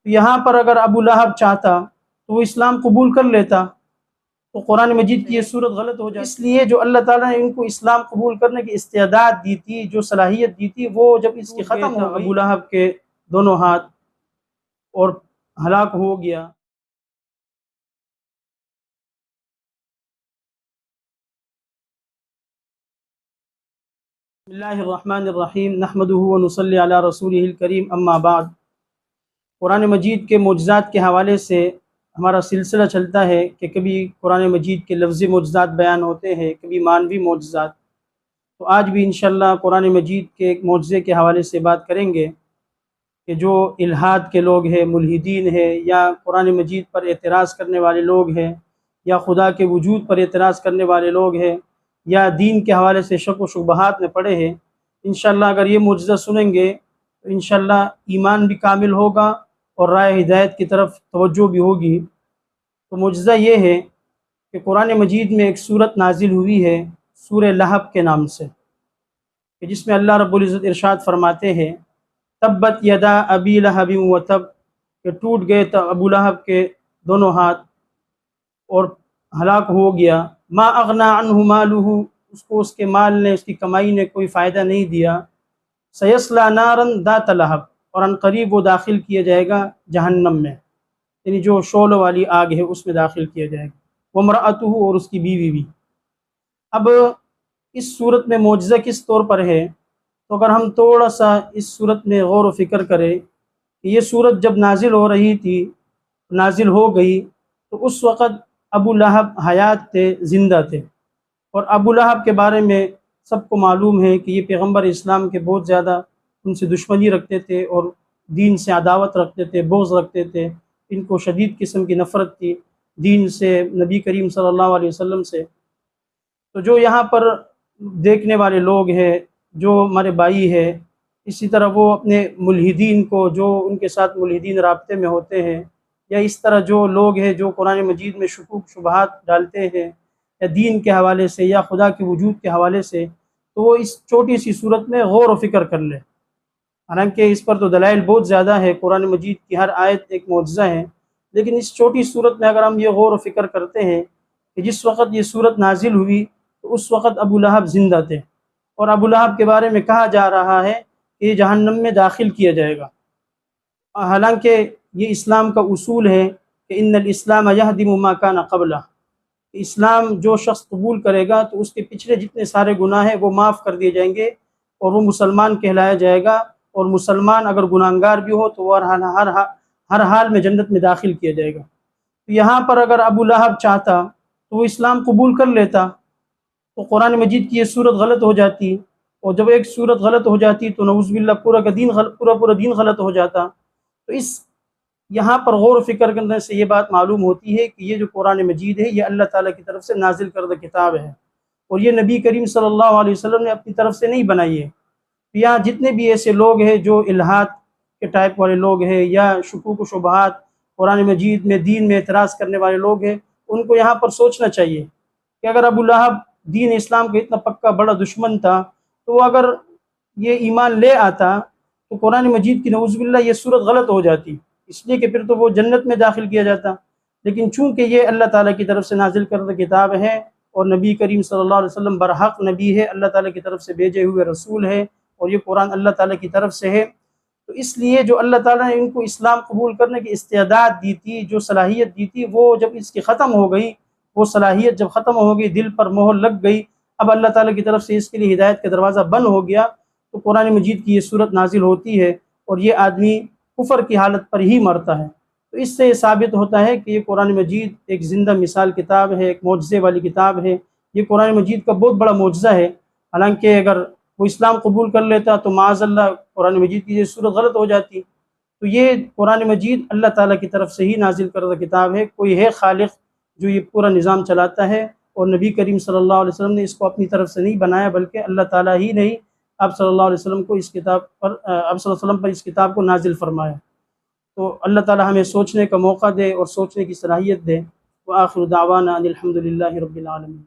تو یہاں پر اگر ابو لہب چاہتا تو وہ اسلام قبول کر لیتا، تو قرآن مجید کی یہ صورت غلط ہو جاتی۔ اس لیے جو اللہ تعالیٰ نے ان کو اسلام قبول کرنے کی استعداد دی تھی، جو صلاحیت دی تھی، وہ جب اس کی ختم ہو گئی، ابو لہب کے دونوں ہاتھ اور ہلاک ہو گیا۔ بسم اللہ الرحمن الرحیم، نحمدہ ونصلی علی رسولہ الکریم، اما بعد۔ قرآن مجید کے معجزات کے حوالے سے ہمارا سلسلہ چلتا ہے کہ کبھی قرآن مجید کے لفظی معجزات بیان ہوتے ہیں، کبھی معنوی معجزات۔ تو آج بھی انشاءاللہ قرآن مجید کے ایک معجزے کے حوالے سے بات کریں گے کہ جو الحاد کے لوگ ہیں، ملحدین ہیں، یا قرآن مجید پر اعتراض کرنے والے لوگ ہیں، یا خدا کے وجود پر اعتراض کرنے والے لوگ ہیں، یا دین کے حوالے سے شک و شبہات میں پڑے ہیں، انشاءاللہ اگر یہ معجزہ سنیں گے تو انشاءاللہ ایمان بھی کامل ہوگا اور راہ ہدایت کی طرف توجہ بھی ہوگی۔ تو معجزہ یہ ہے کہ قرآن مجید میں ایک سورت نازل ہوئی ہے سورہ لہب کے نام سے، کہ جس میں اللہ رب العزت ارشاد فرماتے ہیں تبت یدا ابی لہب و تب، کہ ٹوٹ گئے ابو لہب کے دونوں ہاتھ اور ہلاک ہو گیا۔ ما اغنا عنہ مالہ، اس کو اس کے مال نے، اس کی کمائی نے کوئی فائدہ نہیں دیا۔ سیصلی نارا ذات لہب، اور ان قریب وہ داخل کیا جائے گا جہنم میں، یعنی جو شعلوں والی آگ ہے اس میں داخل کیا جائے گا۔ وامرأتہ، اور اس کی بیوی بھی۔ اب اس صورت میں معجزہ کس طور پر ہے، تو اگر ہم تھوڑا سا اس صورت میں غور و فکر کریں کہ یہ صورت جب نازل ہو رہی تھی، نازل ہو گئی، تو اس وقت ابو لہب حیات تھے، زندہ تھے، اور ابو لہب کے بارے میں سب کو معلوم ہے کہ یہ پیغمبر اسلام کے بہت زیادہ ان سے دشمنی رکھتے تھے اور دین سے عداوت رکھتے تھے، بغض رکھتے تھے، ان کو شدید قسم کی نفرت تھی دین سے، نبی کریم صلی اللہ علیہ وسلم سے۔ تو جو یہاں پر دیکھنے والے لوگ ہیں، جو ہمارے بھائی ہیں، اسی طرح وہ اپنے ملحدین کو، جو ان کے ساتھ ملحدین رابطے میں ہوتے ہیں، یا اس طرح جو لوگ ہیں جو قرآن مجید میں شکوک شبہات ڈالتے ہیں یا دین کے حوالے سے یا خدا کے وجود کے حوالے سے، تو وہ اس چھوٹی سی صورت میں غور و فکر کر لیں۔ حالانکہ اس پر تو دلائل بہت زیادہ ہے، قرآن مجید کی ہر آیت ایک معجزہ ہے، لیکن اس چھوٹی صورت میں اگر ہم یہ غور و فکر کرتے ہیں کہ جس وقت یہ صورت نازل ہوئی تو اس وقت ابو لہب زندہ تھے، اور ابو لہب کے بارے میں کہا جا رہا ہے کہ یہ جہنم میں داخل کیا جائے گا۔ حالانکہ یہ اسلام کا اصول ہے کہ ان الاسلام یہدم ما کان قبلہ، اسلام جو شخص قبول کرے گا تو اس کے پچھلے جتنے سارے گناہ ہیں وہ معاف کر دیے جائیں گے اور وہ مسلمان کہلایا جائے گا، اور مسلمان اگر گناہگار بھی ہو تو وہ ہر حال میں جنت میں داخل کیا جائے گا۔ تو یہاں پر اگر ابو لہب چاہتا تو وہ اسلام قبول کر لیتا، تو قرآن مجید کی یہ صورت غلط ہو جاتی، اور جب ایک صورت غلط ہو جاتی تو نعوذ باللہ پورا دین غلط ہو جاتا۔ تو یہاں پر غور و فکر کرنے سے یہ بات معلوم ہوتی ہے کہ یہ جو قرآن مجید ہے یہ اللہ تعالیٰ کی طرف سے نازل کردہ کتاب ہے، اور یہ نبی کریم صلی اللہ علیہ وسلم نے اپنی طرف سے نہیں بنائی ہے۔ یہاں جتنے بھی ایسے لوگ ہیں جو الحاد کے ٹائپ والے لوگ ہیں یا شکوک و شبہات قرآن مجید میں دین میں اعتراض کرنے والے لوگ ہیں، ان کو یہاں پر سوچنا چاہیے کہ اگر ابو لہب دین اسلام کا اتنا پکا بڑا دشمن تھا تو وہ اگر یہ ایمان لے آتا تو قرآن مجید کی نعوذ باللہ یہ صورت غلط ہو جاتی، اس لیے کہ پھر تو وہ جنت میں داخل کیا جاتا۔ لیکن چونکہ یہ اللہ تعالیٰ کی طرف سے نازل کردہ کتاب ہے اور نبی کریم صلی اللہ علیہ وسلم برحق نبی ہے، اللہ تعالیٰ کی طرف سے بھیجے ہوئے رسول ہے، اور یہ قرآن اللہ تعالیٰ کی طرف سے ہے، تو اس لیے جو اللہ تعالیٰ نے ان کو اسلام قبول کرنے کی استعداد دی تھی، جو صلاحیت دی تھی، وہ جب اس کی ختم ہو گئی، وہ صلاحیت جب ختم ہو گئی، دل پر مہر لگ گئی، اب اللہ تعالیٰ کی طرف سے اس کے لیے ہدایت کا دروازہ بند ہو گیا، تو قرآن مجید کی یہ صورت نازل ہوتی ہے اور یہ آدمی کفر کی حالت پر ہی مرتا ہے۔ تو اس سے یہ ثابت ہوتا ہے کہ یہ قرآن مجید ایک زندہ مثال کتاب ہے، ایک معجزے والی کتاب ہے، یہ قرآن مجید کا بہت بڑا معجزہ ہے۔ حالانکہ اگر وہ اسلام قبول کر لیتا تو معاذ اللہ قرآن مجید کی یہ صورت غلط ہو جاتی۔ تو یہ قرآن مجید اللہ تعالیٰ کی طرف سے ہی نازل کردہ کتاب ہے، کوئی ہے خالق جو یہ پورا نظام چلاتا ہے، اور نبی کریم صلی اللہ علیہ وسلم نے اس کو اپنی طرف سے نہیں بنایا، بلکہ اللہ تعالیٰ ہی نہیں آپ صلی اللہ علیہ وسلم کو اس کتاب پر آپ صلی اللہ علیہ وسلم پر اس کتاب کو نازل فرمایا۔ تو اللہ تعالیٰ ہمیں سوچنے کا موقع دے اور سوچنے کی صلاحیت دے۔ وآخر دعوانا ان الحمد للہ رب العالمین۔